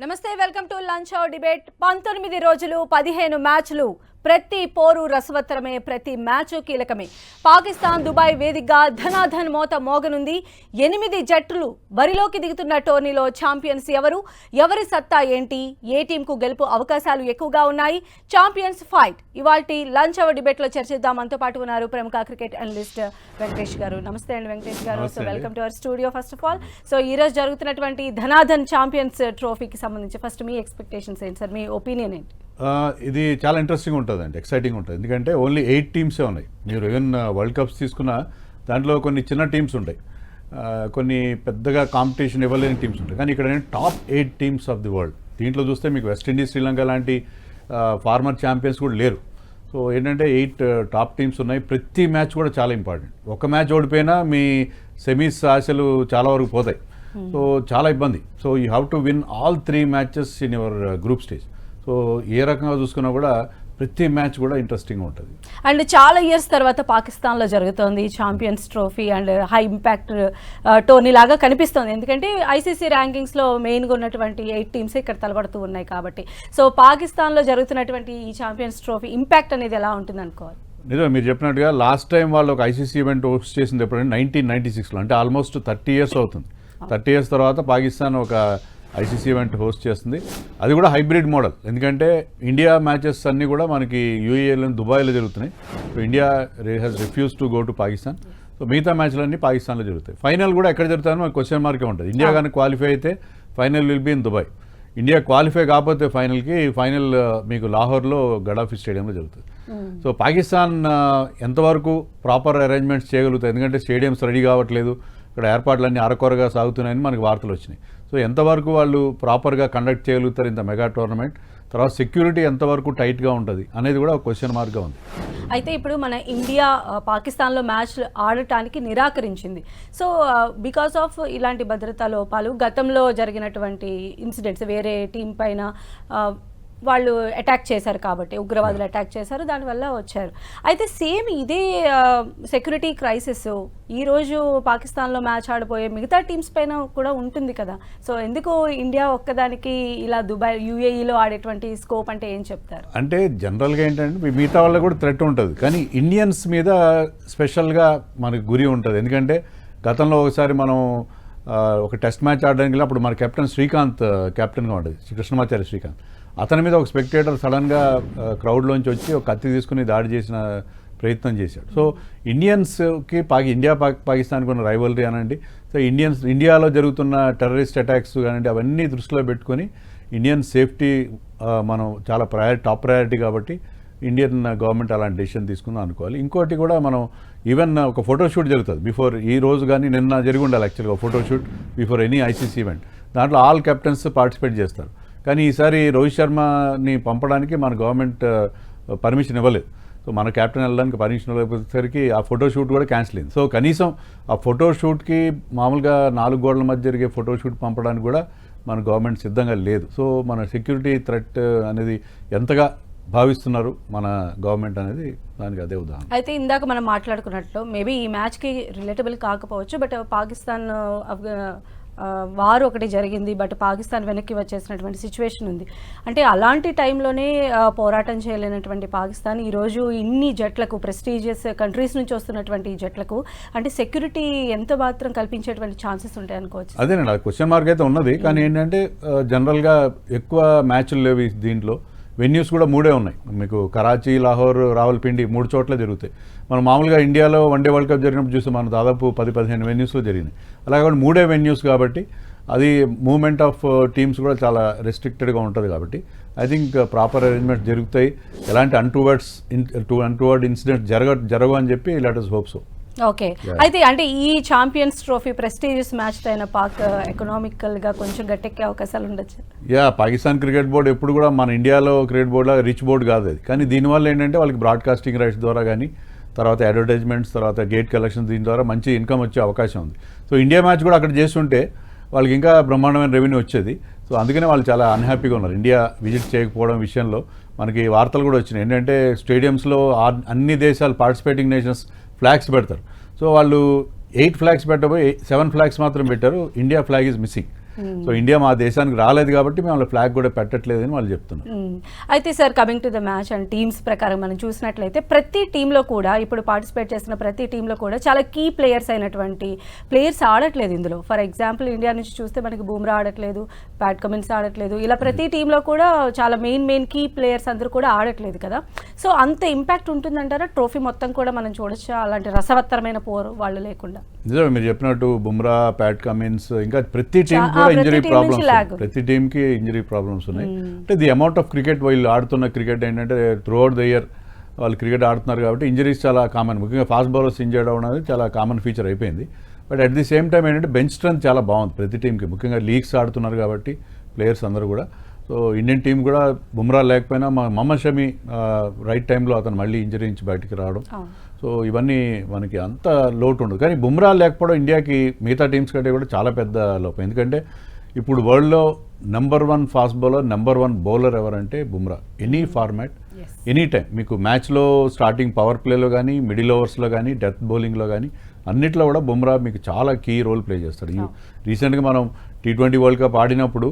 నమస్తే welcome to lunch hour debate 19 రోజులు 15 మ్యాచ్లు ప్రతి పోరు రసవత్తరమే ప్రతి మ్యాచ్ కీలకమే పాకిస్తాన్ దుబాయ్ వేదికగా ధనాధన్ మోత మోగనుంది 8 జట్లు బరిలోకి దిగుతున్న టోర్నీలో ఛాంపియన్స్ ఎవరి సత్తా ఏంటి ఏ టీంకు గెలుపు అవకాశాలు ఎక్కువగా ఉన్నాయి ఛాంపియన్స్ ఫైట్ ఇవాల్టి లంచ్ అవర్ డిబేట్ లో చర్చిద్దాం మనతో పాటు ఉన్నారు ప్రముఖ క్రికెట్ అనలిస్ట్ వెంకటేష్ గారు నమస్తే అండి వెంకటేష్ గారు so welcome to our studio first of all so ఈ రోజు జరుగుతున్నటువంటి ధనాధన్ ఛాంపియన్స్ ట్రోఫీకి సంబంధించి ఫస్ట్ మీ ఎక్స్పెక్టేషన్స్ ఏంటి సార్ మీ ఒపీనియన్ ఏంటి ఇది చాలా ఇంట్రెస్టింగ్ ఉంటుంది అండి ఎక్సైటింగ్ ఉంటుంది ఎందుకంటే ఓన్లీ 8 టీమ్సే ఉన్నాయి మీరు ఈవెన్ వరల్డ్ కప్స్ తీసుకున్న దాంట్లో కొన్ని చిన్న టీమ్స్ ఉంటాయి కొన్ని పెద్దగా కాంపిటీషన్ ఇవ్వలేని టీమ్స్ ఉంటాయి కానీ ఇక్కడ top 8 teams of the world దీంట్లో చూస్తే మీకు వెస్టిండీస్ శ్రీలంక లాంటి ఫార్మర్ ఛాంపియన్స్ కూడా లేరు సో ఏంటంటే 8 టాప్ టీమ్స్ ఉన్నాయి ప్రతి మ్యాచ్ కూడా చాలా ఇంపార్టెంట్ ఒక మ్యాచ్ ఓడిపోయినా మీ సెమీస్ ఆశలు చాలా వరకు పోతాయి సో చాలా ఇబ్బంది so you have to win all 3 matches in your group stage so ఏ రకంగా చూసుకున్నా కూడా ప్రతి మ్యాచ్ కూడా ఇంట్రెస్టింగ్ ఉంటుంది అండ్ చాలా ఇయర్స్ తర్వాత పాకిస్తాన్లో జరుగుతోంది champions trophy and high impact tourney లాగా కనిపిస్తుంది ఎందుకంటే ఐసీసీ ర్యాంకింగ్స్లో మెయిన్గా ఉన్నటువంటి 8 టీమ్స్ ఇక్కడ తలపడుతూ ఉన్నాయి కాబట్టి సో పాకిస్తాన్లో జరుగుతున్నటువంటి ఈ ఛాంపియన్స్ ట్రోఫీ ఇంపాక్ట్ అనేది ఎలా ఉంటుంది అనుకోవాలి నిజమే మీరు చెప్పినట్టుగా లాస్ట్ టైం వాళ్ళు ఒక ఐసీసీ ఈవెంట్ హోస్ట్ చేసింది ఎప్పుడంటే 1996లో అంటే ఆల్మోస్ట్ 30 ఇయర్స్ అవుతుంది 30 ఇయర్స్ తర్వాత పాకిస్తాన్ ఒక ఐసీసీ ఈవెంట్ హోస్ట్ చేస్తుంది అది కూడా హైబ్రిడ్ మోడల్ ఎందుకంటే ఇండియా మ్యాచెస్ అన్నీ కూడా మనకి యూఏఈలో దుబాయ్లో జరుగుతున్నాయి so India has refuse to go to Pakistan so మిగతా మ్యాచ్లన్నీ పాకిస్తాన్లో జరుగుతాయి ఫైనల్ కూడా ఎక్కడ జరుగుతాయో మనకు క్వశ్చన్ మార్కే ఉంటుంది ఇండియా కానీ క్వాలిఫై అయితే final will be in Dubai India qualify కాకపోతే ఫైనల్ మీకు లాహోర్లో గడాఫీ స్టేడియంలో జరుగుతుంది సో పాకిస్తాన్ ఎంతవరకు ప్రాపర్ అరేంజ్మెంట్స్ చేయగలుగుతాయి ఎందుకంటే స్టేడియంస్ రెడీ కావట్లేదు ఇక్కడ ఏర్పాట్లన్నీ అరకొరగా సాగుతున్నాయని మనకు వార్తలు వచ్చినాయి సో ఎంతవరకు వాళ్ళు ప్రాపర్గా కండక్ట్ చేయగలుగుతారు ఇంత మెగా టోర్నమెంట్ తర్వాత సెక్యూరిటీ ఎంతవరకు టైట్గా ఉంటుంది అనేది కూడా ఒక క్వశ్చన్ మార్క్గా ఉంది అయితే ఇప్పుడు మన ఇండియా పాకిస్తాన్లో మ్యాచ్ ఆడటానికి నిరాకరించింది సో బికాస్ ఆఫ్ ఇలాంటి భద్రతా లోపాలు గతంలో జరిగినటువంటి ఇన్సిడెంట్స్ వేరే టీం పైన వాళ్ళు అటాక్ చేశారు కాబట్టి ఉగ్రవాదులు అటాక్ చేశారు దానివల్ల వచ్చారు అయితే సేమ్ ఇదే సెక్యూరిటీ క్రైసిస్ ఈరోజు పాకిస్తాన్లో మ్యాచ్ ఆడిపోయే మిగతా టీమ్స్ పైన కూడా ఉంటుంది కదా సో ఎందుకు ఇండియా ఒక్కదానికి ఇలా దుబాయ్ యూఏఈలో ఆడేటువంటి స్కోప్ అంటే ఏం చెప్తారు అంటే జనరల్గా ఏంటంటే మిగతా వాళ్ళకి కూడా థ్రెట్ ఉంటుంది కానీ ఇండియన్స్ మీద స్పెషల్గా మనకు గురి ఉంటుంది ఎందుకంటే గతంలో ఒకసారి మనం ఒక టెస్ట్ మ్యాచ్ ఆడడానికి అప్పుడు మన కెప్టెన్ శ్రీకాంత్ కెప్టెన్గా ఉండేది కృష్ణమాచార్య శ్రీకాంత్ అతని మీద ఒక స్పెక్టేటర్ సడన్గా క్రౌడ్లోంచి వచ్చి ఒక కత్తి తీసుకుని దాడి చేసిన ప్రయత్నం చేశాడు సో ఇండియన్స్కి పాకిస్తాన్కి ఉన్న రైవలరీ అనండి సో ఇండియాలో జరుగుతున్న టెర్రరిస్ట్ అటాక్స్ కానివ్వండి అవన్నీ దృష్టిలో పెట్టుకొని ఇండియన్ సేఫ్టీ మనం చాలా టాప్ ప్రయారిటీ కాబట్టి ఇండియన్ గవర్నమెంట్ అలాంటి డెసిషన్ తీసుకుందాం అనుకోవాలి ఇంకోటి కూడా మనం ఈవెన్ ఒక ఫోటోషూట్ జరుగుతుంది బిఫోర్ ఈ రోజు కానీ నిన్న జరిగి ఉండాలి యాక్చువల్గా photoshoot before any ICC event దాంట్లో ఆల్ కెప్టెన్స్ పార్టిసిపేట్ చేస్తారు కానీ ఈసారి రోహిత్ శర్మని పంపడానికి మన గవర్నమెంట్ పర్మిషన్ ఇవ్వలేదు సో మన క్యాప్టెన్ వెళ్ళడానికి పర్మిషన్ ఇవ్వకపోయేసరికి ఆ ఫోటోషూట్ కూడా క్యాన్సిల్ అయింది సో కనీసం ఆ ఫోటోషూట్కి మామూలుగా 4 గోడల మధ్య జరిగే ఫోటోషూట్ పంపడానికి కూడా మన గవర్నమెంట్ సిద్ధంగా లేదు సో మన సెక్యూరిటీ థ్రెట్ అనేది ఎంతగా భావిస్తున్నారు మన గవర్నమెంట్ అనేది దానికి అదే ఉదాహరణ అయితే ఇందాక మనం మాట్లాడుకున్నట్లు మేబీ ఈ మ్యాచ్కి రిలేటబుల్ కాకపోవచ్చు బట్ పాకిస్తాన్ వారు ఒకటి జరిగింది బట్ పాకిస్తాన్ వెనక్కి వచ్చేసినటువంటి సిచ్యువేషన్ ఉంది అంటే అలాంటి టైంలోనే పోరాటం చేయలేనటువంటి పాకిస్తాన్ ఈరోజు ఇన్ని జట్లకు ప్రెస్టీజియస్ కంట్రీస్ నుంచి వస్తున్నటువంటి జట్లకు అంటే సెక్యూరిటీ ఎంత మాత్రం కల్పించేటువంటి ఛాన్సెస్ ఉంటాయి అనుకోవచ్చు అదేనండి అది క్వశ్చన్ మార్క్ అయితే ఉన్నది కానీ ఏంటంటే జనరల్గా ఎక్కువ మ్యాచ్లు లేవు దీంట్లో వెన్యూస్ కూడా 3 ఉన్నాయి మీకు కరాచీ లాహోర్ రావల్పిండి 3 చోట్ల జరుగుతాయి మనం మామూలుగా ఇండియాలో వన్డే వరల్డ్ కప్ జరిగినప్పుడు చూస్తే మనం దాదాపు 10-15 వెన్యూస్లో జరిగినాయి అలాగే 3 వెన్యూస్ కాబట్టి అది మూవ్మెంట్ ఆఫ్ టీమ్స్ కూడా చాలా రెస్ట్రిక్టెడ్గా ఉంటుంది కాబట్టి ఐ థింక్ ప్రాపర్ అరేంజ్మెంట్స్ జరుగుతాయి ఎలాంటి అన్టువర్డ్ ఇన్సిడెంట్స్ జరగవు అని చెప్పి let us hope so. Okay అయితే అంటే ఈ ఛాంపియన్స్ ట్రోఫీ ప్రెస్టీజియస్ మ్యాచ్ అయిన పాక్ ఎకనామికల్గా కొంచెం గట్టెక్కే అవకాశాలు ఉండొచ్చు పాకిస్తాన్ క్రికెట్ బోర్డు ఎప్పుడు కూడా మన ఇండియాలో క్రికెట్ బోర్డులా రిచ్ బోర్డు కాదు అది కానీ దీనివల్ల ఏంటంటే వాళ్ళకి బ్రాడ్కాస్టింగ్ రైట్స్ ద్వారా కానీ తర్వాత అడ్వర్టైజ్మెంట్స్ తర్వాత గేట్ కలెక్షన్ దీని ద్వారా మంచి ఇన్కమ్ వచ్చే అవకాశం ఉంది సో ఇండియా మ్యాచ్ కూడా అక్కడ చేస్తుంటే వాళ్ళకి ఇంకా బ్రహ్మాండమైన రెవెన్యూ వచ్చేది సో అందుకనే వాళ్ళు చాలా అన్హ్యాపీగా ఉన్నారు ఇండియా విజిట్ చేయకపోవడం విషయంలో మనకి వార్తలు కూడా వచ్చినాయి ఏంటంటే స్టేడియంస్లో అన్ని దేశాలు పార్టిసిపేటింగ్ నేషన్స్ ఫ్లాగ్స్ పెడతారు సో వాళ్ళు 8 ఫ్లాగ్స్ పెట్టబోయి 7 ఫ్లాగ్స్ మాత్రం పెట్టారు India flag is missing so India మా దేశానికి రాలేదు కాబట్టి మేము ఫ్లాగ్ కూడా పెట్టట్లేదని వాళ్ళు చెప్తున్నారు. అయితే sir coming to the match and teams ప్రకారం మనం చూసినట్లయితే ప్రతి టీంలో కూడా ఇప్పుడు పార్టిసిపేట్ చేసిన ప్రతి టీంలో కూడా చాలా కీ ప్లేయర్స్ అయినటువంటి ప్లేయర్స్ ఆడట్లేదు ఇందులో. ఫర్ ఎగ్జాంపుల్ ఇండియా నుంచి చూస్తే మనకి బూమ్రా ఆడట్లేదు, ప్యాట్ కమిన్స్ ఆడట్లేదు, ఇలా ప్రతి టీంలో కూడా చాలా మెయిన్ కీ ప్లేయర్స్ అందరూ కూడా ఆడట్లేదు కదా. సో అంత ఇంపాక్ట్ ఉంటుందంటారా ట్రోఫీ మొత్తం కూడా మనం చూడొచ్చా అలాంటి రసవత్తరమైన పోరు వాళ్ళు లేకుండా? నిజమే మీరు చెప్పినట్టు బుమ్రా, ప్యాట్ కమిన్స్, ఇంకా ప్రతి టీం కూడా ఇంజరీ ప్రాబ్లమ్స్, ప్రతి టీంకి ఇంజరీ ప్రాబ్లమ్స్ ఉన్నాయి. అంటే ది అమౌంట్ ఆఫ్ క్రికెట్ వీళ్ళు ఆడుతున్న క్రికెట్ ఏంటంటే త్రూ అవుట్ ద ఇయర్ వాళ్ళు క్రికెట్ ఆడుతున్నారు కాబట్టి ఇంజరీస్ చాలా కామన్. ముఖ్యంగా ఫాస్ట్ బౌలర్స్ ఇంజర్డ్ అవ్వడం అనేది చాలా కామన్ ఫీచర్ అయిపోయింది. But at the same time ఏంటంటే బెంచ్ స్ట్రెంత్ చాలా బాగుంది ప్రతి టీంకి, ముఖ్యంగా లీగ్స్ ఆడుతున్నారు కాబట్టి ప్లేయర్స్ అందరూ కూడా. సో ఇండియన్ టీం కూడా బుమ్రా లేకపోయినా మహమ్మద్ షమి రైట్ టైంలో అతను మళ్ళీ ఇంజరీ నుంచి బయటికి రావడం, సో ఇవన్నీ మనకి అంత లోటు ఉండదు. కానీ బుమ్రా లేకపోవడం ఇండియాకి మిగతా టీమ్స్ కంటే కూడా చాలా పెద్ద లోపం. ఎందుకంటే ఇప్పుడు వరల్డ్లో number 1 fast bowler, number 1 bowler ఎవరంటే Bumrah. Any format, any time మీకు మ్యాచ్లో స్టార్టింగ్ పవర్ ప్లేలో కానీ, మిడిల్ ఓవర్స్లో కానీ, డెత్ బౌలింగ్లో కానీ అన్నిట్లో కూడా బుమ్రా మీకు చాలా కీ రోల్ ప్లే చేస్తాడు. రీసెంట్గా మనం T20 వరల్డ్ కప్ ఆడినప్పుడు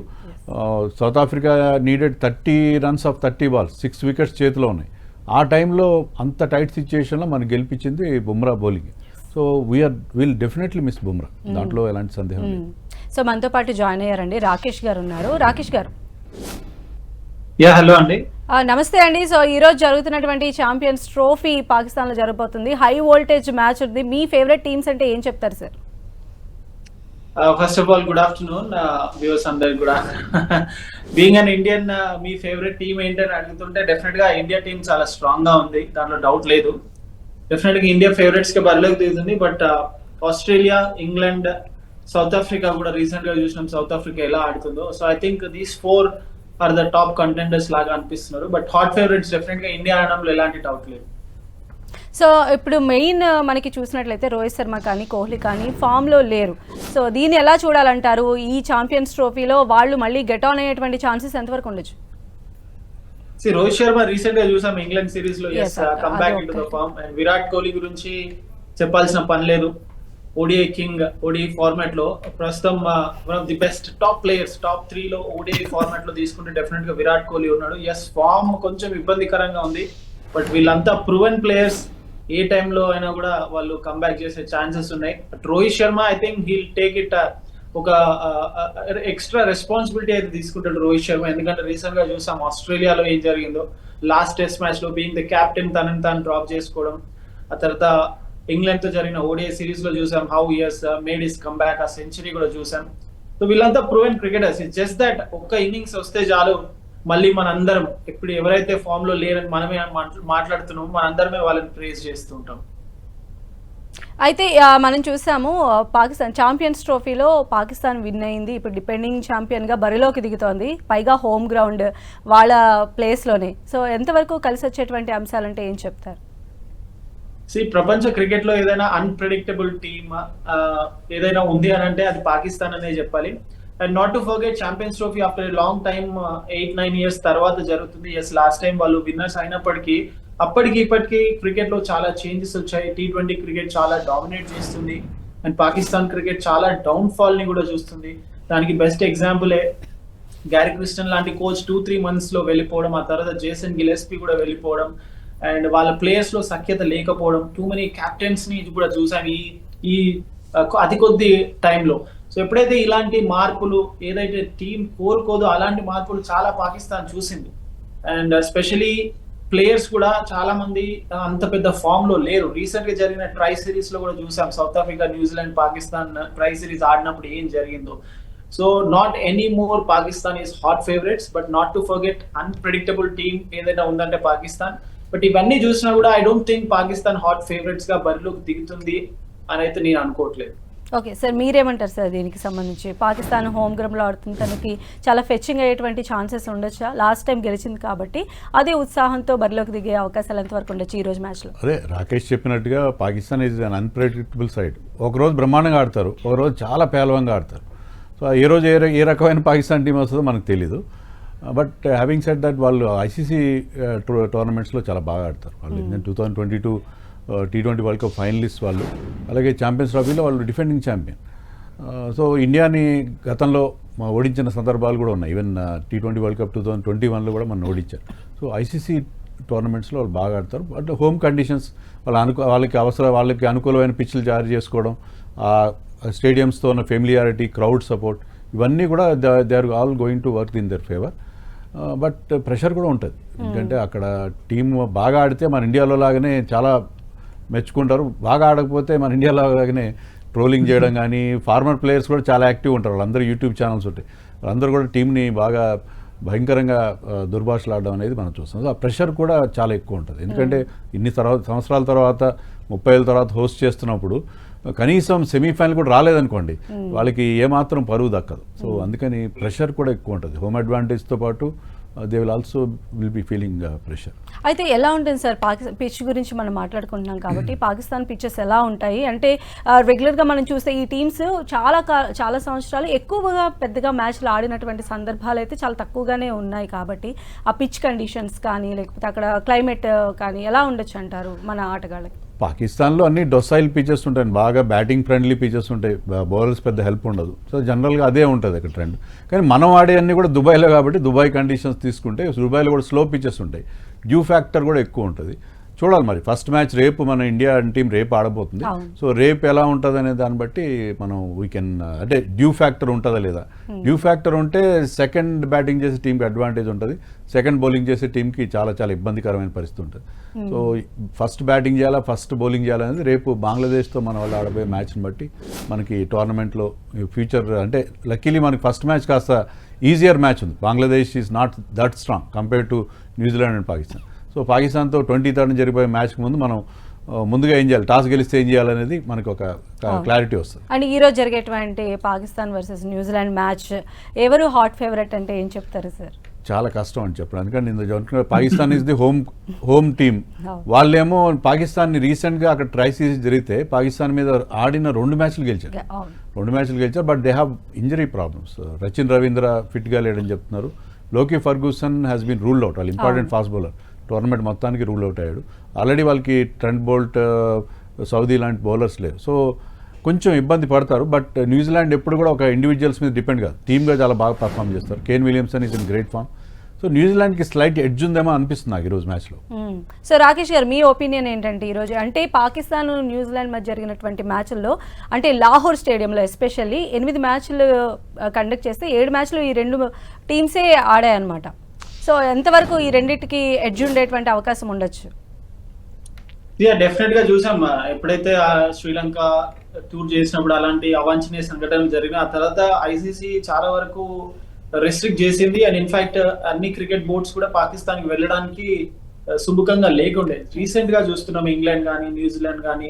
south Africa needed 30 runs of 30 balls, 6 wickets చేతిలో ఉన్నాయి. ఆ టైంలో అంత టైట్ సిచ్యుయేషన్లో మనకు గెలిపించింది Bumrah bowling. So will definitely miss Bumrah, దాంట్లో ఎలాంటి సందేహం లేదు. సో మనతో పాటు జాయిన్ అయ్యారండి రాకేష్ గారు ఉన్నారు. రాకేష్ గారు. హలో అండి. నమస్తే అండి. సో ఈ రోజు జరుగుతున్నటువంటి ఛాంపియన్స్ ట్రోఫీ పాకిస్తాన్లో జరగబోతుంది. హై వోల్టేజ్ మ్యాచ్ ఉంది. మీ ఫేవరెట్ టీమ్స్ అంటే ఏం చెప్తారు sir? First of all good afternoon viewers అందరు కూడా. Being an Indian me favourite team ఏంటని అడుగుతుంటే డెఫినెట్ గా ఇండియా టీం చాలా స్ట్రాంగ్ గా ఉంది, దాంట్లో డౌట్ లేదు. డెఫినెట్ గా ఇండియా ఫేవరెట్స్ కి బరిలోకి దిగుతుంది. But Australia, England, South Africa కూడా రీసెంట్ గా చూసినాం సౌత్ ఆఫ్రికా ఎలా ఆడుతుందో. So I think these 4 are the top contenders లాగా అనిపిస్తున్నారు. బట్ హాట్ ఫేవరెట్స్ డెఫినెట్ గా ఇండియా ఆడడంలో ఎలాంటి డౌట్ లేదు. సో ఇప్పుడు మెయిన్ మనకి చూసినట్లయితే రోహిత్ శర్మ కానీ, కోహ్లీ కానీ ఫామ్లో లేరు. సో దీన్ని ఎలా చూడాలంటారు? ఈ ఛాంపియన్స్ ట్రోఫీలో వాళ్ళు మళ్ళీ గెట్ ఆన్ అయ్యేటువంటి ఛాన్సెస్ ఎంతవరకు ఉండొచ్చు? రోహిత్ శర్మ రీసెంట్ గా చూసాం ఇంగ్లాండ్ సిరీస్ లో come back into the form. And Virat Kohli గురించి చెప్పాల్సిన పని లేదు. ఓడిఐ కింగ్, ఓడిఐ ఫార్మాట్ లో ప్రస్తుతం one of the best top players, top 3 లో ఓడిఐ ఫార్మాట్ లో తీసుకుంటే డెఫినెట్ గా విరాట్ కోహ్లీ ఉన్నాడు. ఫార్మ్ కొంచెం ఇబ్బందికరంగా ఉంది, బట్ వీళ్ళంతా ప్రూవెన్ ప్లేయర్స్. ఏ టైంలో అయినా కూడా వాళ్ళు కంబ్యాక్ చేసే ఛాన్సెస్ ఉన్నాయి. But Rohit Sharma I think he'll take it ఒక ఎక్స్ట్రా రెస్పాన్సిబిలిటీ అయితే తీసుకుంటాడు రోహిత్ శర్మ. ఎందుకంటే రీసెంట్ గా చూసాం ఆస్ట్రేలియాలో ఏం జరిగిందో. లాస్ట్ టెస్ట్ మ్యాచ్ లో బీయింగ్ ద కెప్టెన్ తనని తాను డ్రాప్ చేసుకోవడం, ఆ తర్వాత ఇంగ్లాండ్ తో జరిగిన ఓడిఐ సిరీస్ లో చూసాం how years made is comeback, ఆ సెంచరీ కూడా చూసాం. సో వీళ్ళంతా proven cricketers. It's just that ఒక్క ఇన్నింగ్స్ వస్తే చాలు మళ్ళీ మనందరం ఇప్పుడు ఎవరైతే ఫామ్ లో లేరని మనమే మాట్లాడుతున్నామో మనందరమే వాళ్ళని ప్రేజ్ చేస్తుంటాం. అయితే మనం చూసాము పాకిస్తాన్ ఛాంపియన్స్ ట్రోఫీలో పాకిస్తాన్ విన్ అయింది. ఇప్పుడు డిపెండింగ్ ఛాంపియన్ గా బరిలోకి దిగుతోంది, పైగా హోమ్ గ్రౌండ్ వాళ్ళ ప్లేస్ లోనే. సో ఎంతవరకు కలిసి వచ్చేటువంటి అంశాలంటే ఏం చెప్తారు? ప్రపంచ క్రికెట్ లో ఏదైనా అన్ప్రెడిక్టబుల్ టీమ్ ఏదైనా ఉంది అని అంటే అది పాకిస్తాన్ అనే చెప్పాలి. And not to forget champions trophy after a long time 8-9 years తర్వాత జరుగుతుంది. లాస్ట్ టైం వాళ్ళు విన్నర్స్ అయినప్పటికీ అప్పటికి ఇప్పటికీ క్రికెట్ లో చాలా చేంజెస్ వచ్చాయి. T20 క్రికెట్ చాలా డామినేట్ చేస్తుంది అండ్ పాకిస్తాన్ క్రికెట్ చాలా డౌన్ ఫాల్ ని కూడా చూస్తుంది. దానికి బెస్ట్ ఎగ్జాంపులే గ్యారీ క్రిస్టన్ లాంటి కోచ్ 2-3 months లో వెళ్ళిపోవడం, ఆ తర్వాత జేసన్ గిలెస్పీ కూడా వెళ్ళిపోవడం, అండ్ వాళ్ళ ప్లేయర్స్ లో సఖ్యత లేకపోవడం, టూ మెనీ క్యాప్టెన్స్ ని కూడా చూసాం ఈ అతి కొద్ది టైంలో. సో ఎప్పుడైతే ఇలాంటి మార్పులు ఏదైతే టీం కోరుకోదో అలాంటి మార్పులు చాలా పాకిస్తాన్ చూసింది. అండ్ ఎస్పెషలీ ప్లేయర్స్ కూడా చాలా మంది అంత పెద్ద ఫామ్ లో లేరు. రీసెంట్ గా జరిగిన ట్రై సిరీస్ లో కూడా చూసాం south Africa, New Zealand, Pakistan try series ఆడినప్పుడు ఏం జరిగిందో. So not any more Pakistan is hot favourites, but not to forget unpredictable team ఏదైనా ఉందంటే పాకిస్తాన్. బట్ ఇవన్నీ చూసినా కూడా I don't think Pakistan hot favourites గా బరిలోకి దిగుతుంది అని అయితే నేను అనుకోవట్లేదు. ఓకే సార్, మీరేమంటారు సార్ దీనికి సంబంధించి? పాకిస్తాన్ హోమ్ గ్రౌండ్లో ఆడుతుంది, తనకి చాలా ఫెచ్చింగ్ అయ్యేటువంటి ఛాన్సెస్ ఉండొచ్చా? లాస్ట్ టైం గెలిచింది కాబట్టి అదే ఉత్సాహంతో బరిలోకి దిగే అవకాశాలు ఎంతవరకు ఉండొచ్చు ఈ రోజు మ్యాచ్లో? అదే రాకేష్ చెప్పినట్టుగా Pakistan is an unpredictable side. ఒకరోజు బ్రహ్మాండంగా ఆడతారు, ఒకరోజు చాలా పేలవంగా ఆడతారు. సో ఏ రోజు ఏ రకమైన పాకిస్తాన్ టీం వస్తుందో మనకు తెలీదు. బట్ హ్యావింగ్ సెడ్ దట్ వాళ్ళు ఐసీసీ టోర్నమెంట్స్లో చాలా బాగా ఆడతారు. వాళ్ళు 2022 T20 వరల్డ్ కప్ ఫైనలిస్ట్ వాళ్ళు, అలాగే ఛాంపియన్స్ ట్రోఫీలో వాళ్ళు డిఫెండింగ్ ఛాంపియన్. సో ఇండియాని గతంలో ఓడించిన సందర్భాలు కూడా ఉన్నాయి. ఈవెన్ T20 వరల్డ్ కప్ 2021లో కూడా మనం ఓడించారు. సో ఐసీసీ టోర్నమెంట్స్లో వాళ్ళు బాగా ఆడతారు. బట్ హోమ్ కండిషన్స్ వాళ్ళకి అనుకూలమైన పిచ్లు జారీ చేసుకోవడం, స్టేడియంస్తో ఉన్న ఫెమిలియారిటీ, క్రౌడ్ సపోర్ట్, ఇవన్నీ కూడా they are all going to work in their favour. But pressure కూడా ఉంటుంది. ఎందుకంటే అక్కడ టీం బాగా ఆడితే మన ఇండియాలో లాగానే చాలా మెచ్చుకుంటారు, బాగా ఆడకపోతే మన ఇండియాలో లాగానే ట్రోలింగ్ చేయడం కానీ, ఫార్మర్ ప్లేయర్స్ కూడా చాలా యాక్టివ్ ఉంటారు. వాళ్ళందరూ యూట్యూబ్ ఛానల్స్ ఉంటాయి, వాళ్ళందరూ కూడా టీంని బాగా భయంకరంగా దుర్భాషలు ఆడడం అనేది మనం చూస్తాం. సో ఆ ప్రెషర్ కూడా చాలా ఎక్కువ ఉంటుంది. ఎందుకంటే ఇన్ని సంవత్సరాల తర్వాత 30 ఏళ్ళ తర్వాత హోస్ట్ చేస్తున్నప్పుడు కనీసం సెమీఫైనల్ కూడా రాలేదనుకోండి, వాళ్ళకి ఏమాత్రం పరువు దక్కదు. సో అందుకని ప్రెషర్ కూడా ఎక్కువ ఉంటుంది. హోమ్ అడ్వాంటేజ్తో పాటు they will also will be feeling pressure. అయితే ఎలా ఉంటుంది సార్ పిచ్ గురించి మనం మాట్లాడుకుంటున్నాం కాబట్టి, పాకిస్తాన్ పిచ్చెస్ ఎలా ఉంటాయి అంటే రెగ్యులర్గా మనం చూస్తే ఈ టీమ్స్ చాలా సంవత్సరాలు ఎక్కువగా పెద్దగా మ్యాచ్లు ఆడినటువంటి సందర్భాలు అయితే చాలా తక్కువగానే ఉన్నాయి. కాబట్టి ఆ పిచ్ కండిషన్స్ కానీ లేకపోతే అక్కడ క్లైమేట్ కానీ ఎలా ఉండొచ్చు అంటారు మన ఆటగాళ్ళకి? పాకిస్తాన్లో అన్ని డొసైల్ పిచెస్ ఉంటాయి, బాగా బ్యాటింగ్ ఫ్రెండ్లీ పిచెస్ ఉంటాయి, బౌలర్స్ పెద్ద హెల్ప్ ఉండదు. సో జనరల్గా అదే ఉంటుంది అక్కడ ట్రెండ్. కానీ మనం ఆడే అన్నీ కూడా దుబాయ్లో కాబట్టి దుబాయ్ కండిషన్స్ తీసుకుంటే దుబాయ్లో కూడా స్లో పిచెస్ ఉంటాయి, డ్యూ ఫ్యాక్టర్ కూడా ఎక్కువ ఉంటుంది. చూడాలి మరి ఫస్ట్ మ్యాచ్ రేపు మన ఇండియా టీం రేపు ఆడబోతుంది. సో రేపు ఎలా ఉంటుంది అనే దాన్ని బట్టి మనం వీ కెన్ అంటే డ్యూ ఫ్యాక్టర్ ఉంటుందా లేదా. డ్యూ ఫ్యాక్టర్ ఉంటే సెకండ్ బ్యాటింగ్ చేసే టీంకి అడ్వాంటేజ్ ఉంటుంది, సెకండ్ బౌలింగ్ చేసే టీంకి చాలా చాలా ఇబ్బందికరమైన పరిస్థితి ఉంటుంది. సో ఫస్ట్ బ్యాటింగ్ చేయాలా ఫస్ట్ బౌలింగ్ చేయాలనేది రేపు బంగ్లాదేశ్తో మన వాళ్ళు ఆడబోయే మ్యాచ్ని బట్టి మనకి టోర్నమెంట్లో ఫ్యూచర్. అంటే లక్కీలీ మనకి ఫస్ట్ మ్యాచ్ కాస్త ఈజియర్ మ్యాచ్ ఉంది. Bangladesh is not that strong compare to New Zealand and Pakistan. So పాకిస్తాన్తో 23rd జరిగిపోయే మ్యాచ్కి ముందు మనం ముందుగా ఏం చేయాలి, టాస్ గెలిస్తే ఏం చేయాలనేది మనకు ఒక క్లారిటీ వస్తుంది. అండ్ ఈరోజు జరిగేటువంటి పాకిస్తాన్ వర్సెస్ న్యూజిలాండ్ మ్యాచ్ ఎవరు హాట్ ఫేవరెట్ అంటే ఏం చెప్తారు సార్? చాలా కష్టం అని చెప్పడం, ఎందుకంటే నేను Pakistan is the home team. వాళ్ళేమో పాకిస్తాన్ని రీసెంట్గా అక్కడ ట్రై సిరీస్ జరిగితే పాకిస్తాన్ మీద ఆడిన 2 మ్యాచ్లు గెలిచారు. But they have injury problems. Rachin Ravindra ఫిట్గా లేడని చెప్తున్నారు. Lockie Ferguson has been ruled out, వాళ్ళు ఇంపార్టెంట్ ఫాస్ట్ బౌలర్, టోర్నమెంట్ మొత్తానికి రూల్ అవుట్ అయ్యాడు. ఆల్రెడీ వాళ్ళకి ట్రెంట్ బోల్ట్, సౌదీ లాంటి బౌలర్స్ లేవు. సో కొంచెం ఇబ్బంది పడతారు. బట్ న్యూజిలాండ్ ఎప్పుడు కూడా ఒక ఇండివిజువల్స్ మీద డిపెండ్ కాదు, టీమ్గా చాలా బాగా పర్ఫామ్ చేస్తారు. Kane Williamson is in great form. So న్యూజిలాండ్కి స్లైట్ ఎడ్జ్ ఉందేమో అనిపిస్తుంది నాకు ఈరోజు మ్యాచ్లో. సో రాకేష్ గారు మీ ఒపీనియన్ ఏంటంటే ఈరోజు అంటే పాకిస్తాన్ న్యూజిలాండ్ మధ్య జరిగినటువంటి మ్యాచ్ల్లో అంటే లాహోర్ స్టేడియంలో ఎస్పెషల్లీ 8 మ్యాచ్లు కండక్ట్ చేస్తే 7 మ్యాచ్లు ఈ 2 టీమ్సే ఆడాయన్నమాట. సో ఎంతవరకు ఈ రెండింటికి ఎడ్జ్ ఉండేటువంటి అవకాశం ఉండొచ్చు? డెఫినెట్ గా చూసాం. ఎప్పుడైతే శ్రీలంక టూర్ చేసినప్పుడు అలాంటి అవాంఛనీయ సంఘటనలు జరిగిన ఆ తర్వాత ఐసీసీ చాలా వరకు రెస్ట్రిక్ట్ చేసింది. అండ్ ఇన్ఫాక్ట్ అన్ని క్రికెట్ బోర్డ్స్ కూడా పాకిస్తాన్ కి వెళ్ళడానికి సుముఖంగా లేకుండే. రీసెంట్ గా చూస్తున్నాం ఇంగ్లాండ్ కానీ న్యూజిలాండ్ కానీ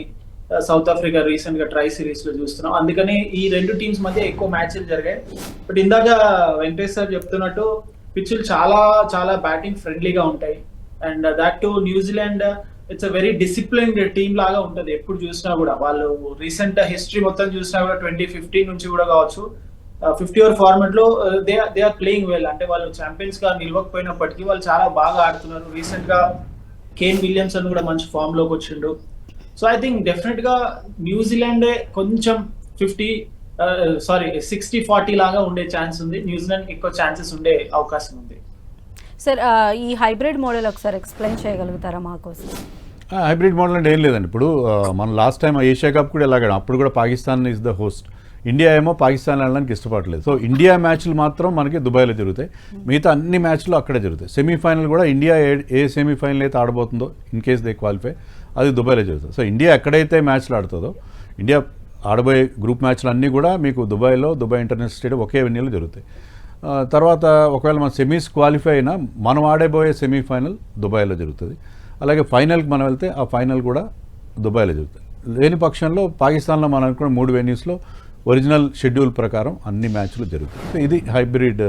సౌత్ ఆఫ్రికా రీసెంట్ గా ట్రై సిరీస్ లో చూస్తున్నాం. అందుకని ఈ 2 టీమ్స్ మధ్య ఎక్కువ మ్యాచ్లు జరిగాయి. బట్ ఇందాక వెంకటేష్ సార్ చెప్తున్నట్టు పిచ్చులు చాలా చాలా బ్యాటింగ్ ఫ్రెండ్లీగా ఉంటాయి. And that to New Zealand it's a very disciplined team లాగా ఉంటుంది. ఎప్పుడు చూసినా కూడా వాళ్ళు రీసెంట్ హిస్టరీ మొత్తం చూసినా కూడా 2015 నుంచి కూడా కావచ్చు 50 ఓవర్ ఫార్మాట్ లో దే ఆర్ ప్లేయింగ్ వెల్. అంటే వాళ్ళు ఛాంపియన్స్ గా నిలవకపోయినప్పటికీ వాళ్ళు చాలా బాగా ఆడుతున్నారు. రీసెంట్ గా కేన్ విలియమ్సన్ కూడా మంచి ఫామ్ లోకి వచ్చిండు. సో ఐ థింక్ డెఫినెట్ గా న్యూజిలాండే కొంచెం 60-40 లాగా ఉండే ఛాన్స్ ఉంది. న్యూజిలాండ్ ఎక్కువ ఛాన్సెస్ ఉండే అవకాశం ఉంది. సార్ ఈ హైబ్రిడ్ మోడల్ ఒకసారి ఎక్స్ప్లెయిన్ చేయగలుగుతారా మాకోసం? హైబ్రిడ్ మోడల్ అంటే ఏం లేదండి. ఇప్పుడు మన లాస్ట్ టైం ఏషియా కప్ కూడా ఎలాగాడు, అప్పుడు కూడా Pakistan is the host. India ఏమో పాకిస్తాన్ వెళ్ళడానికి ఇష్టపడలేదు. సో ఇండియా మ్యాచ్లు మాత్రం మనకి దుబాయ్లో జరుగుతాయి, మిగతా అన్ని మ్యాచ్లు అక్కడే జరుగుతాయి. సెమీఫైనల్ కూడా ఇండియా ఏ సెమీఫైనల్ అయితే ఆడబోతుందో ఇన్ కేస్ దే క్వాలిఫై, అది దుబాయ్లో జరుగుతుంది. సో ఇండియా ఎక్కడైతే మ్యాచ్లు ఆడుతుందో, ఇండియా ఆడబోయే గ్రూప్ మ్యాచ్లు అన్నీ కూడా మీకు దుబాయ్లో, దుబాయ్ ఇంటర్నేషనల్ స్టేడియం ఒకే వెన్యూలో జరుగుతాయి. తర్వాత ఒకవేళ మన సెమీస్ క్వాలిఫై అయినా మనం ఆడబోయే సెమీఫైనల్ దుబాయ్లో జరుగుతుంది. అలాగే ఫైనల్కి మనం వెళ్తే ఆ ఫైనల్ కూడా దుబాయ్లో జరుగుతుంది. లేని పక్షంలో పాకిస్తాన్లో మనం అనుకున్న 3 వెన్యూస్లో ఒరిజినల్ షెడ్యూల్ ప్రకారం అన్ని మ్యాచ్లు జరుగుతాయి. సో ఇది హైబ్రిడ్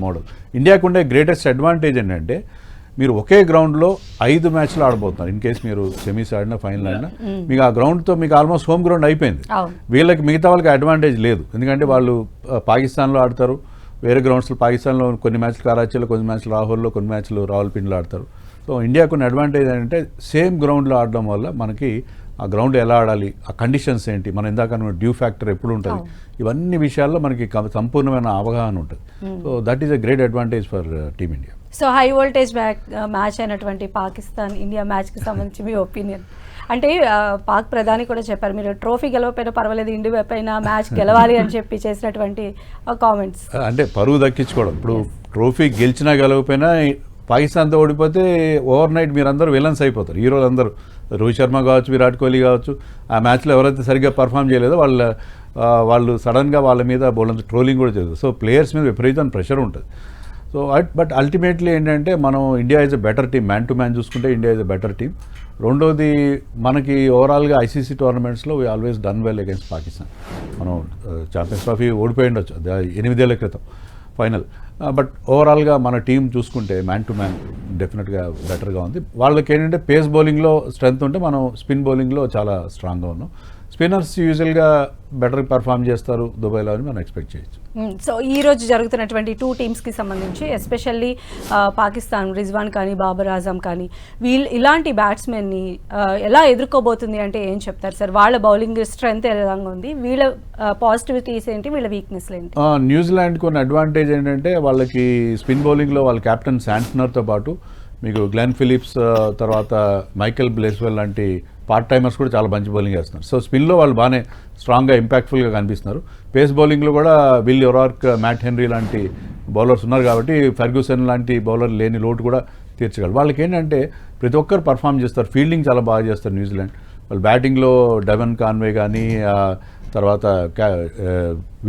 మోడల్. ఇండియాకు ఉండే గ్రేటెస్ట్ అడ్వాంటేజ్ ఏంటంటే మీరు ఒకే గ్రౌండ్లో 5 మ్యాచ్లు ఆడబోతున్నారు. ఇన్ కేస్ మీరు సెమీస్ ఆడినా ఫైనల్ ఆడినా మీకు ఆ గ్రౌండ్తో మీకు ఆల్మోస్ట్ హోమ్ గ్రౌండ్ అయిపోయింది. వీళ్ళకి మిగతా వాళ్ళకి అడ్వాంటేజ్ లేదు, ఎందుకంటే వాళ్ళు పాకిస్తాన్లో ఆడతారు, వేరే గ్రౌండ్స్లో పాకిస్తాన్లో కొన్ని మ్యాచ్లు కరాచీలో, కొన్ని మ్యాచ్లు లాహోర్లో, కొన్ని మ్యాచ్లు రావల్పిండిలో ఆడతారు. సో ఇండియాకు ఉన్న అడ్వాంటేజ్ ఏంటంటే సేమ్ గ్రౌండ్లో ఆడడం వల్ల మనకి ఆ గ్రౌండ్ ఎలా ఆడాలి, ఆ కండిషన్స్ ఏంటి, మనం ఇందాక డ్యూ ఫ్యాక్టర్ ఎప్పుడు ఉంటుంది, ఇవన్నీ విషయాల్లో మనకి సంపూర్ణమైన అవగాహన ఉంటుంది. So that is a great advantage for team India. So high voltage match అయినటువంటి పాకిస్తాన్ ఇండియా మ్యాచ్కి సంబంధించి మీ ఒపీనియన్? అంటే పాక్ ప్రధాని కూడా చెప్పారు, మీరు ట్రోఫీ గెలవకపోయినా పర్వాలేదు, ఇండియా పైన మ్యాచ్ గెలవాలి అని చెప్పి చేసినటువంటి కామెంట్స్. అంటే పరువు దక్కించుకోవడం. ఇప్పుడు ట్రోఫీ గెలిచినా గెలవకపోయినా పాకిస్తాన్తో ఓడిపోతే ఓవర్ నైట్ మీరందరూ విలన్స్ అయిపోతారు. హీరోలు అందరూ, రోహిత్ శర్మ కావచ్చు, విరాట్ కోహ్లీ కావచ్చు, ఆ మ్యాచ్లో ఎవరైతే సరిగ్గా పర్ఫామ్ చేయలేదో వాళ్ళు సడన్గా వాళ్ళ మీద బోల్డంత ట్రోలింగ్ కూడా చేస్తారు. సో ప్లేయర్స్ మీద విపరీతమైన ప్రెషర్ ఉంటుంది. సో బట్ అల్టిమేట్లీ ఏంటంటే మనం India is a better team, man to man చూసుకుంటే India is a better team. రెండోది మనకి ఓవరాల్గా ఐసీసీ టోర్నమెంట్స్లో we always done well against Pakistan. మనం ఛాంపియన్స్ ట్రోఫీ ఓడిపోయి ఉండొచ్చు 8 ఏళ్ల క్రితం ఫైనల్, బట్ ఓవరాల్గా మన టీం చూసుకుంటే మ్యాన్ టు మ్యాన్ డెఫినెట్గా బెటర్గా ఉంది. వాళ్ళకి ఏంటంటే పేస్ బౌలింగ్లో స్ట్రెంత్ ఉంటే మనం స్పిన్ బౌలింగ్లో చాలా స్ట్రాంగ్గా ఉన్నాం. స్పిన్నర్స్ యూజువల్గా బెటర్ పర్ఫామ్ చేస్తారు దుబాయ్లో అని మనం ఎక్స్పెక్ట్ చేయొచ్చు. సో ఈ రోజు జరుగుతున్నటువంటి 2 టీమ్స్కి సంబంధించి ఎస్పెషల్లీ పాకిస్తాన్ రిజ్వాన్ కానీ బాబర్ ఆజం కానీ ఇలాంటి బ్యాట్స్మెన్ని ఎలా ఎదుర్కోబోతుంది అంటే ఏం చెప్తారు సార్? వాళ్ళ బౌలింగ్ స్ట్రెంత్ ఏ విధంగా ఉంది, వీళ్ళ పాజిటివిటీస్ ఏంటి, వీళ్ళ వీక్నెస్లు ఏంటి? న్యూజిలాండ్కి ఉన్న అడ్వాంటేజ్ ఏంటంటే వాళ్ళకి స్పిన్ బౌలింగ్లో వాళ్ళ కెప్టెన్ శాంట్నర్తో పాటు మీకు గ్లెన్ ఫిలిప్స్, తర్వాత మైకెల్ బ్లేస్వెల్ లాంటి పార్ట్ టైమర్స్ కూడా చాలా మంచి బౌలింగ్ చేస్తున్నారు. సో స్పిన్లో వాళ్ళు బాగానే స్ట్రాంగ్గా ఇంపాక్ట్ఫుల్గా కనిపిస్తున్నారు. పేస్ బౌలింగ్లో కూడా విల్ యొరార్క్, మ్యాట్ హెన్రీ లాంటి బౌలర్స్ ఉన్నారు కాబట్టి ఫెర్గ్యూసన్ లాంటి బౌలర్ లేని లోటు కూడా తీర్చగలరు. వాళ్ళకి ఏంటంటే ప్రతి ఒక్కరు పర్ఫామ్ చేస్తారు, ఫీల్డింగ్ చాలా బాగా చేస్తారు న్యూజిలాండ్. వాళ్ళు బ్యాటింగ్లో డెవెన్ కాన్వే కానీ, తర్వాత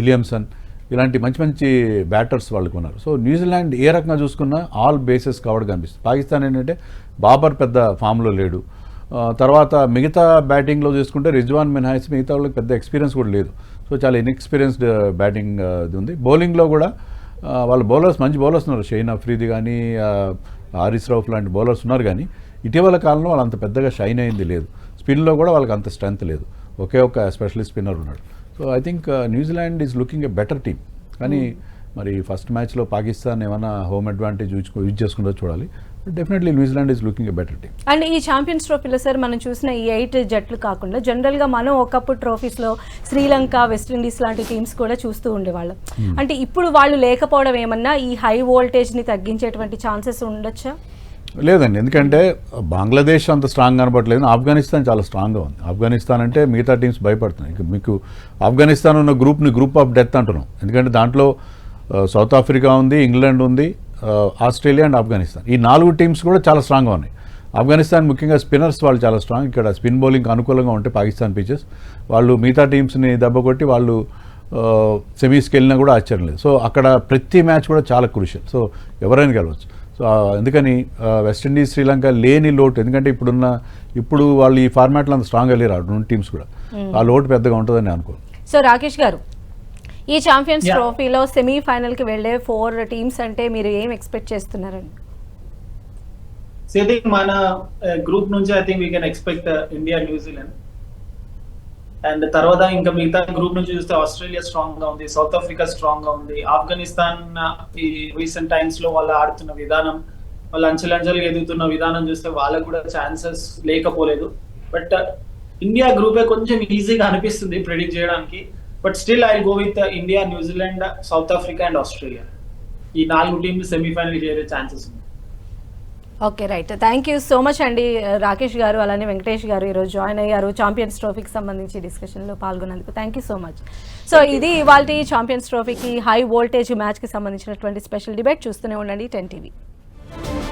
విలియమ్సన్, ఇలాంటి మంచి మంచి బ్యాటర్స్ వాళ్ళకు ఉన్నారు. సో న్యూజిలాండ్ ఏ రకంగా చూసుకున్నా ఆల్ బేసెస్ కవర్డ్ కనిపిస్తుంది. పాకిస్తాన్ ఏంటంటే బాబర్ పెద్ద ఫామ్లో లేడు, తర్వాత మిగతా బ్యాటింగ్లో చూసుకుంటే రిజ్వాన్ మినహాయిస్ మిగతా వాళ్ళకి పెద్ద ఎక్స్పీరియన్స్ కూడా లేదు. సో చాలా ఇన్ఎక్స్పీరియన్స్డ్ బ్యాటింగ్ ఉంది. బౌలింగ్లో కూడా వాళ్ళ బౌలర్స్ మంచి బౌలర్స్ ఉన్నారు, షైన్ అఫ్రీది కానీ, హారిస్ రౌఫ్ లాంటి బౌలర్స్ ఉన్నారు. కానీ ఇటీవల కాలంలో వాళ్ళు అంత పెద్దగా షైన్ అయింది లేదు. స్పిన్లో కూడా వాళ్ళకి అంత స్ట్రెంత్ లేదు, ఒకే ఒక స్పెషలిస్ట్ స్పిన్నర్ ఉన్నాడు. So I think New Zealand is looking a better team. కానీ మరి ఫస్ట్ మ్యాచ్లో పాకిస్తాన్ ఏమైనా హోమ్ అడ్వాంటేజ్ యూజ్ చేసుకుంటో చూడాలి. Definitely New Zealand is looking a better team. And ఈ ఛాంపియన్స్ ట్రోఫీలో సార్ మనం చూసిన ఈ 8 జట్లు కాకుండా జనరల్గా మనం ఒకప్పుడు ట్రోఫీస్లో శ్రీలంక, వెస్టిండీస్ లాంటి టీమ్స్ కూడా చూస్తూ ఉండేవాళ్ళం. అంటే ఇప్పుడు వాళ్ళు లేకపోవడం ఏమన్నా ఈ హై వోల్టేజ్ని తగ్గించేటువంటి ఛాన్సెస్ ఉండొచ్చా? లేదండి, ఎందుకంటే బంగ్లాదేశ్ అంత స్ట్రాంగ్ కనబడలేదు, ఆఫ్ఘనిస్తాన్ చాలా స్ట్రాంగ్గా ఉంది. ఆఫ్ఘనిస్తాన్ అంటే మిగతా టీమ్స్ భయపడుతున్నాయి. మీకు ఆఫ్ఘనిస్తాన్ ఉన్న గ్రూప్ని గ్రూప్ ఆఫ్ డెత్ అంటున్నాం, ఎందుకంటే దాంట్లో సౌత్ ఆఫ్రికా ఉంది, ఇంగ్లాండ్ ఉంది, ఆస్ట్రేలియా అండ్ ఆఫ్ఘనిస్తాన్. ఈ 4 టీమ్స్ కూడా చాలా స్ట్రాంగ్గా ఉన్నాయి. ఆఫ్ఘనిస్తాన్ ముఖ్యంగా స్పిన్నర్స్ వాళ్ళు చాలా స్ట్రాంగ్. ఇక్కడ స్పిన్ బౌలింగ్ అనుకూలంగా ఉంటే పాకిస్తాన్ పిచెస్ వాళ్ళు మిగతా టీమ్స్ని దెబ్బ కొట్టి వాళ్ళు సెమీస్కి వెళ్ళినా కూడా ఆశ్చర్యం లేదు. సో అక్కడ ప్రతి మ్యాచ్ కూడా చాలా క్రూషియల్. సో ఎవరైనా గెలవచ్చు. సో అందుకని వెస్టిండీస్, శ్రీలంక లేని లోటు, ఎందుకంటే ఇప్పుడు వాళ్ళు ఈ ఫార్మాట్లో అంత స్ట్రాంగ్గా లేరు 2 టీమ్స్ కూడా, ఆ లోటు పెద్దగా ఉంటుందని అనుకోను. సో రాకేష్ గారు, ఈ ఛాంపియన్స్ ట్రోఫీలో సెమీఫైనల్కి వెళ్ళే 4 టీమ్స్ అంటే మీరు ఏం ఎక్స్పెక్ట్ చేస్తున్నారండి? ఐ థింక్ మన గ్రూప్ నుంచి I think we can expect India, New Zealand, and తర్వాత ఇంకా మిగతా గ్రూప్ నుంచి చూస్తే ఆస్ట్రేలియా స్ట్రాంగ్ గా ఉంది, సౌత్ ఆఫ్రికా స్ట్రాంగ్ గా ఉంది, ఆఫ్ఘనిస్తాన్ ఈ రీసెంట్ టైమ్స్ లో వాళ్ళు ఆడుతున్న విధానం, వాళ్ళు అంచెలంచెలుగా ఎదుగుతున్న విధానం చూస్తే వాళ్ళకు కూడా ఛాన్సెస్ లేకపోలేదు. బట్ ఇండియా గ్రూపే కొంచెం ఈజీగా అనిపిస్తుంది ప్రెడిక్ట్ చేయడానికి. But still I go with India, New Zealand, south Africa and Australia. ఈ 4 టీంలు సెమీఫైనల్ చేరే ఛాన్సెస్ ఉంది. Okay, right. Thank you so much అండి రాకేష్ గారు, అలానే వెంకటేష్ గారు ఈరోజు జాయిన్ అయ్యారు ఛాంపియన్స్ ట్రోఫీకి సంబంధించి డిస్కషన్లో పాల్గొన్నందుకు. Thank you so much. So ఇది ఇవాల్టి ఛాంపియన్స్ ట్రోఫీకి హై వోల్టేజ్ మ్యాచ్కి సంబంధించినటువంటి స్పెషల్ డిబేట్. చూస్తూనే ఉండండి 10 TV.